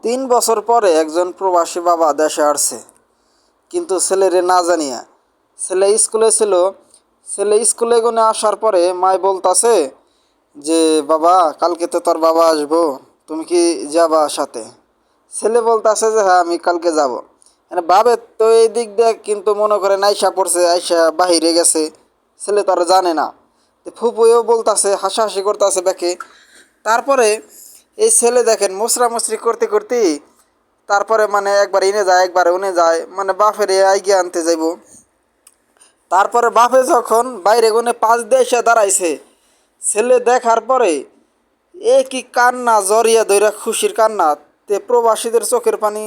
3 বছর পরে একজন প্রবাসী বাবা দেশে আসছে, কিন্তু ছেলেরে না জানিয়া। ছেলে স্কুলে ছিল। ছেলে স্কুলে গুনে আসার পরে মায় বলতাছে যে, বাবা কালকে তো তোর বাবা আসবো, তুমি কি যাবা সাথে? ছেলে বলতাছে যে হ্যাঁ আমি কালকে যাব। মানে বাবে তো এই দিক দিয়ে কিন্তু মনে করে আইসা পড়ছে, আইসা বাহিরে গেছে, ছেলে তো আর জানে না। ফুপুও বলতাছে, হাসাহাসি করতেছে ব্যাকে। তারপরে এই ছেলে দেখেন মুসরামুসরি করতে করতে তারপরে মানে একবার ইনে যায় একবার উনে যায়, মানে বাপের আইগিয়া আনতে যাইব। তারপরে বাপে যখন বাইরে গুনে পাঁচ দিয়ে এসে দাঁড়াইছে, ছেলে দেখার পরে এ কি কান্না, জরিয়া দইরা খুশির কান্না। তে প্রবাসীদের চোখের পানি